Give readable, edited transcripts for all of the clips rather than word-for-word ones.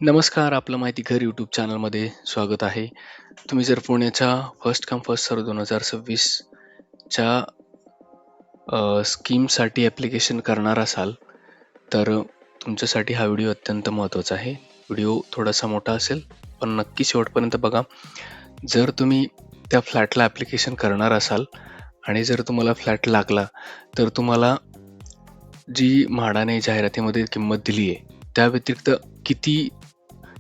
नमस्कार, आपलं माहिती घर यूट्यूब चॅनलमध्ये स्वागत आहे. तुम्ही जर पुण्याच्या फर्स्ट कम फर्स्ट सर्व्ह 2026च्या स्कीमसाठी ॲप्लिकेशन करणार असाल, तर तुमच्यासाठी हा व्हिडिओ अत्यंत महत्त्वाचा आहे. व्हिडिओ थोडासा मोठा असेल, पण नक्की शेवटपर्यंत बघा. जर तुम्ही त्या फ्लॅटला ॲप्लिकेशन करणार असाल आणि जर तुम्हाला फ्लॅट लागला, तर तुम्हाला जी म्हाडाने जाहिरातीमध्ये किंमत दिली आहे, त्या व्यतिरिक्त किती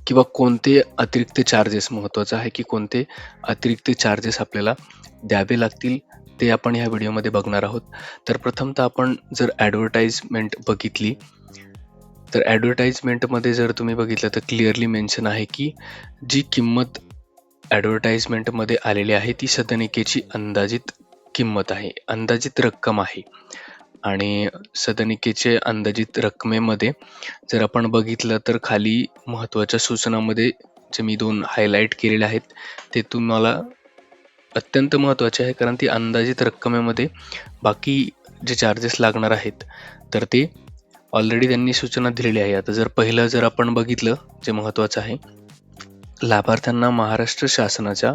किंवा कोणते अतिरिक्त चार्जेस महत्त्वाचं आहे, की कोणते अतिरिक्त चार्जेस आपल्याला द्यावे लागतील, ते आपण ह्या व्हिडिओमध्ये बघणार आहोत. तर प्रथमतः आपण जर ॲडव्हर्टाइजमेंट बघितली, तर ॲडव्हर्टाइजमेंटमध्ये जर तुम्ही बघितलं तर क्लिअरली मेन्शन आहे, की जी किंमत ॲडव्हर्टाइजमेंटमध्ये आलेली आहे, ती सदनिकेची अंदाजित किंमत आहे, अंदाजित रक्कम आहे. आणि सदनिकेचे अंदाजित रकमेमध्ये जर आपण बघितलं तर खाली महत्त्वाच्या सूचनामध्ये जे मी 2 हायलाइट केलेले आहेत, ते तुम्हाला अत्यंत महत्त्वाचे आहे, कारण ती अंदाजित रक्कमेमध्ये बाकी जे चार्जेस लागणार आहेत, तर ते ऑलरेडी त्यांनी सूचना दिलेली आहे. आता जर आपण बघितलं, जे महत्त्वाचं आहे, लाभार्थ्यांना महाराष्ट्र शासनाच्या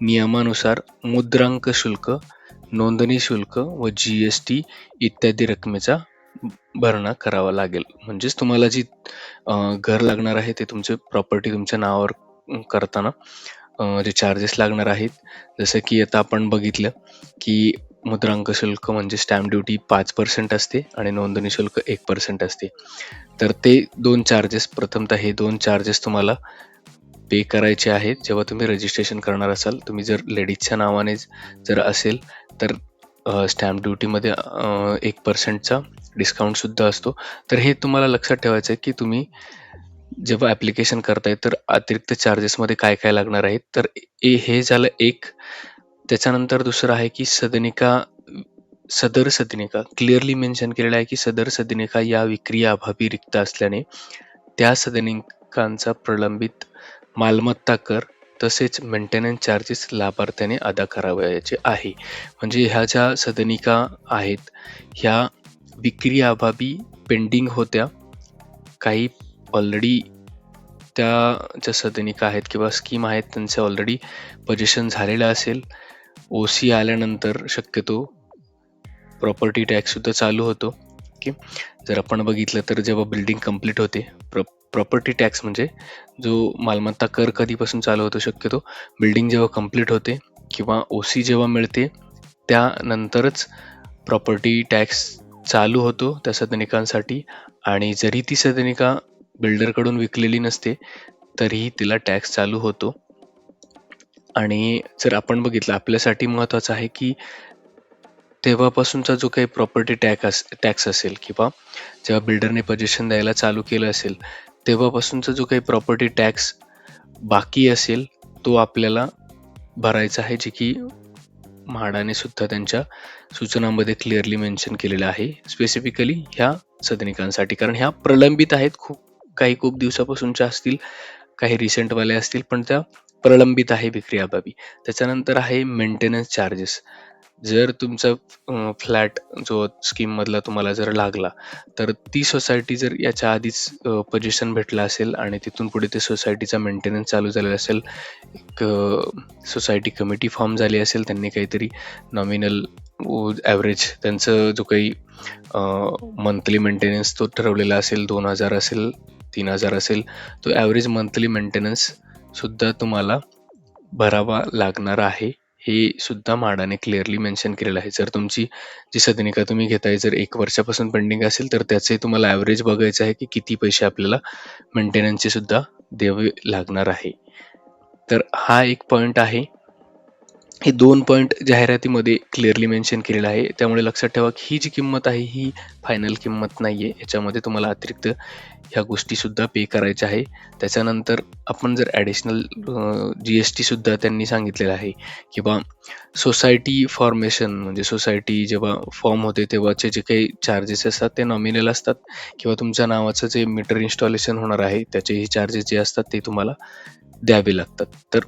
नियमानुसार मुद्रांक शुल्क, नोंदणी शुल्क व GST इत्यादी रकमेचा भरणा करावा लागेल. म्हणजेच तुम्हाला जी घर लागणार आहे, ते तुमचे प्रॉपर्टी तुमच्या नावावर करताना जे चार्जेस लागणार आहेत, जसं की आता आपण बघितलं, की मुद्रांक शुल्क म्हणजे स्टॅम्प ड्युटी 5% असते आणि नोंदणी शुल्क 1% असते. तर ते 2 चार्जेस, प्रथमतः हे 2 चार्जेस तुम्हाला पे करायचे आहेत जेव्हा तुम्ही रजिस्ट्रेशन करणार असाल. तुम्ही जर लेडीजच्या नावाने जर असेल, तर स्टॅम्प ड्युटीमध्ये 1%चा डिस्काउंटसुद्धा असतो. तर हे तुम्हाला लक्षात ठेवायचं आहे, की तुम्ही जेव्हा ॲप्लिकेशन करताय, तर अतिरिक्त चार्जेसमध्ये काय काय लागणार आहेत. तर हे झालं एक. त्याच्यानंतर दुसरं आहे, की सदर सदनिका क्लिअरली मेन्शन केलेलं आहे, की सदर सदनिका या विक्रियाअभावी रिक्त असल्याने त्या सदनिकांचा प्रलंबित मालमत्ता कर तसेच मेंटेनन्स चार्जेस लाभार्थ्याने अदा करावयाचे आहे. म्हणजे ह्या ज्या सदनिका आहेत, ह्या विक्रियाअभावी पेंडिंग होत्या. काही ऑलरेडी त्या ज्या सदनिका आहेत किंवा स्कीम आहेत, त्यांचं ऑलरेडी पोझिशन झालेलं असेल. OC आल्यानंतर शक्यतो प्रॉपर्टी टॅक्ससुद्धा चालू होतो. ओके. जर आपण बघितलं तर जेव्हा बिल्डिंग कंप्लीट होते, प्रॉपर्टी टॅक्स म्हणजे जो मालमत्ता कर कधीपासून चालू होतो, शक्यतो बिल्डिंग जेव्हा कंप्लीट होते किंवा OC जेव्हा मिळते, त्यानंतरच प्रॉपर्टी टॅक्स चालू होतो त्या सदनिकांसाठी. आणि जरी ती सदनिका बिल्डरकडून विकलेली नसते, तरीही तिला टॅक्स चालू होतो. आणि जर आपण बघितलं, आपल्यासाठी महत्त्वाचं आहे, की तेव्हापासूनचा जो काही प्रॉपर्टी टॅक्स असेल किंवा जेव्हा बिल्डरने पोझिशन द्यायला चालू केलं असेल, तेव्हापासूनचा जो काही प्रॉपर्टी टॅक्स बाकी असेल, तो आपल्याला भरायचा आहे, जे की म्हाडाने सुद्धा त्यांच्या सूचनांमध्ये क्लिअरली मेन्शन केलेलं आहे, स्पेसिफिकली ह्या सदनिकांसाठी. कारण ह्या प्रलंबित आहेत, खूप दिवसापासूनच्या असतील, काही रिसेंटवाल्या असतील, पण त्या प्रलंबित आहे विक्रियाअभावी. त्याच्यानंतर आहे मेंटेनन्स चार्जेस. जर तुमचा फ्लॅट जो स्कीममधला तुम्हाला जर लागला, तर ती सोसायटी जर याच्या आधीच पोझिशन भेटला असेल आणि तिथून पुढे ते सोसायटीचा मेंटेनन्स चालू झालेला असेल, एक सोसायटी कमिटी फॉर्म झाली असेल, त्यांनी काहीतरी नॉमिनल ॲव्हरेज त्यांचं जो काही मंथली मेंटेनन्स तो ठरवलेला असेल, 2,000 असेल, 3,000 असेल, तो ॲव्हरेज मंथली मेंटेनन्स सुद्धा तुम्हाला भरावा लागणार आहे. हे सुद्धा म्हाडाने क्लिअरली मेन्शन केलेलं आहे. जर तुमची जी सदनिका तुम्ही घेताय, जर 1 वर्षापासून पेंडिंग असेल, तर त्याचे तुम्हाला ॲव्हरेज बघायचं आहे, की किती पैसे आपल्याला मेंटेनन्सचे सुद्धा द्यावे लागणार आहे. तर हा एक पॉईंट आहे. हे 2 पॉईंट जाहिरातीमध्ये क्लिअरली मेन्शन केलेलं आहे. त्यामुळे लक्षात ठेवा, की ही जी किंमत आहे, ही फायनल किंमत नाही आहे. याच्यामध्ये तुम्हाला अतिरिक्त ह्या गोष्टीसुद्धा पे करायच्या आहे. त्याच्यानंतर आपण जर ॲडिशनल GST सुद्धा त्यांनी सांगितलेलं आहे, किंवा सोसायटी फॉर्मेशन म्हणजे सोसायटी जेव्हा फॉर्म होते, तेव्हाचे जे काही चार्जेस असतात, ते नॉमिनल असतात, किंवा तुमच्या नावाचं जे मीटर इन्स्टॉलेशन होणार आहे, त्याचेही चार्जेस जे असतात, ते तुम्हाला द्यावे लागतात. तर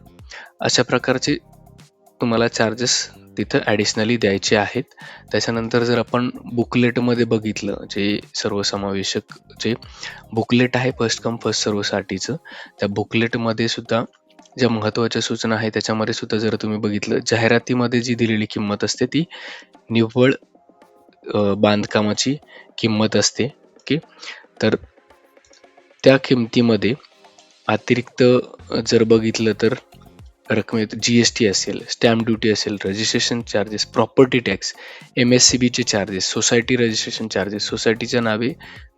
अशा प्रकारचे तुम्हाला चार्जेस तिथं ॲडिशनली द्यायचे आहेत. त्याच्यानंतर जर आपण बुकलेटमध्ये बघितलं, जे सर्वसमावेशक जे बुकलेट आहे फर्स्ट कम फर्स्ट सर्व्हसाठीचं, त्या बुकलेटमध्ये सुद्धा ज्या महत्त्वाच्या सूचना आहेत त्याच्यामध्ये सुद्धा जर तुम्ही बघितलं, जाहिरातीमध्ये जी दिलेली किंमत असते ती निव्वळ बांधकामाची किंमत असते. ओके, तर त्या किमतीमध्ये अतिरिक्त जर बघितलं तर रकमेत GST असेल, स्टॅम्प ड्युटी असेल, रजिस्ट्रेशन चार्जेस, प्रॉपर्टी टॅक्स, MSCBचे चार्जेस, सोसायटी रजिस्ट्रेशन चार्जेस, सोसायटीच्या नावे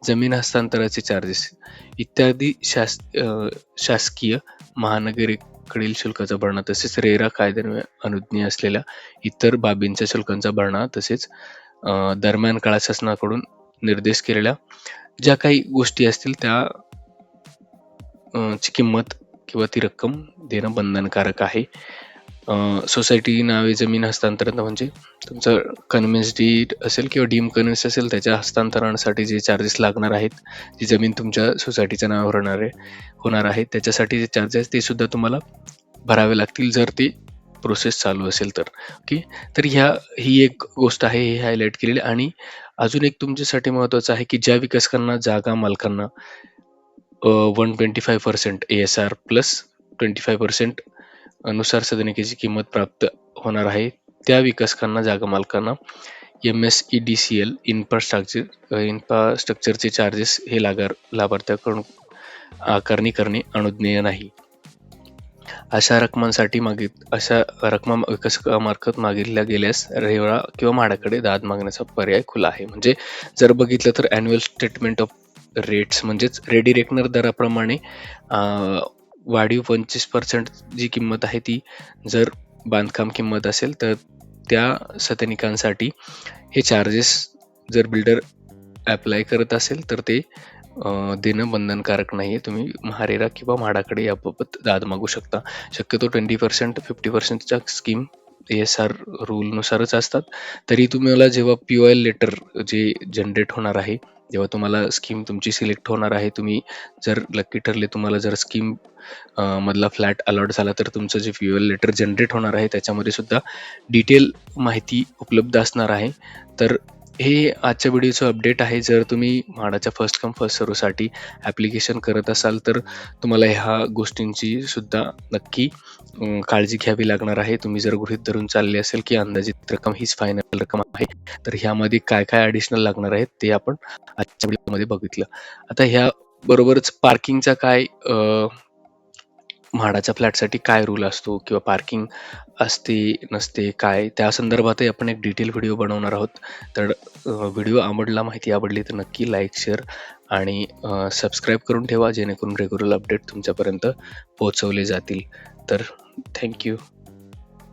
जमीन हस्तांतराचे चार्जेस इत्यादी शासकीय महानगरीकडील शुल्काचा भरणा, तसेच रेरा कायद्यान्वये अनुज्ञेय असलेल्या इतर बाबींच्या शुल्कांचा भरणा, तसेच दरम्यान काळात शासनाकडून निर्देश केलेल्या ज्या काही गोष्टी असतील त्या ची किंमत किंवा ती रक्कम देणं बंधनकारक आहे. सोसायटी नावे जमीन हस्तांतरण म्हणजे तुमचं कन्व्हेन्स डीड असेल किंवा डीम कन्व्हेन्स असेल, त्याच्या हस्तांतरणासाठी जे चार्जेस लागणार आहेत, जी जमीन तुमच्या सोसायटीच्या नावावर होणार आहे त्याच्यासाठी जे चार्जेस ते सुद्धा तुम्हाला भरावे लागतील जर ती प्रोसेस चालू असेल तर. ओके, तर ही एक गोष्ट आहे, हे हायलाईट केलेली. आणि अजून एक तुमच्यासाठी महत्त्वाचं आहे की ज्या विकासकांना जागा मालकांना 125% ASR प्लस 25% नुसार सदनिकेची किंमत प्राप्त होणार आहे, त्या विकासकांना जागा मालकांना MSEDCL इन्फ्रास्ट्रक्चरचे चार्जेस हे लाभार्थ्याकडून आकारणी करणे अनुज्ञेय नाही. अशा रकमा विकासकामार्फत मागितल्या गेल्यास रेरा किंवा म्हाडाकडे दाद मागण्याचा पर्याय खुला आहे. म्हणजे जर बघितलं तर ॲन्युअल स्टेटमेंट ऑफ रेट्स म्हणजेच रेडी रेकनर दराप्रमाणे वाढीव 25% जी किंमत आहे ती जर बांधकाम किंमत असेल तर त्या सदनिकांसाठी हे चार्जेस जर बिल्डर ॲप्लाय करत असेल तर ते देणं बंधनकारक नाही आहे. तुम्ही महारेरा किंवा म्हाडाकडे याबाबत दाद मागू शकता. शक्यतो 20% 50%च्या स्कीम ASR रूलनुसारच असतात. तरी तुम्हाला जेव्हा POL लेटर जे जनरेट होणार आहे, जेव्हा तुम्हाला स्कीम तुमची सिलेक्ट होणार आहे, तुम्ही जर लकी ठरले, तुम्हाला जर स्कीम मधला फ्लॅट अलॉट झाला, तर तुमचं जे POL लेटर जनरेट होणार आहे त्याच्यामध्ये सुद्धा डिटेल माहिती उपलब्ध असणार आहे. तर हे आजच्या व्हिडिओचं अपडेट आहे. जर तुम्ही म्हाडाच्या फर्स्ट कम फर्स्ट सर्व्हसाठी ॲप्लिकेशन करत असाल तर तुम्हाला ह्या गोष्टींची सुद्धा नक्की काळजी घ्यावी लागणार आहे. तुम्ही जर गृहीत धरून चालले असेल की अंदाजित रक्कम हीच फायनल रक्कम आहे, तर ह्यामध्ये काय काय ॲडिशनल लागणार आहेत ते आपण आजच्या व्हिडिओमध्ये बघितलं. आता ह्या बरोबरच पार्किंगचा काय म्हाडाच्या फ्लॅटसाठी काय रूल असतो किंवा पार्किंग असते नसते काय, त्या संदर्भातही आपण एक डिटेल व्हिडिओ बनवणार आहोत. तर व्हिडिओ माहिती आवडली तर नक्की लाईक, शेअर आणि सबस्क्राईब करून ठेवा, जेणेकरून रेग्युलर अपडेट तुमच्यापर्यंत पोहोचवले जातील. तर थँक्यू.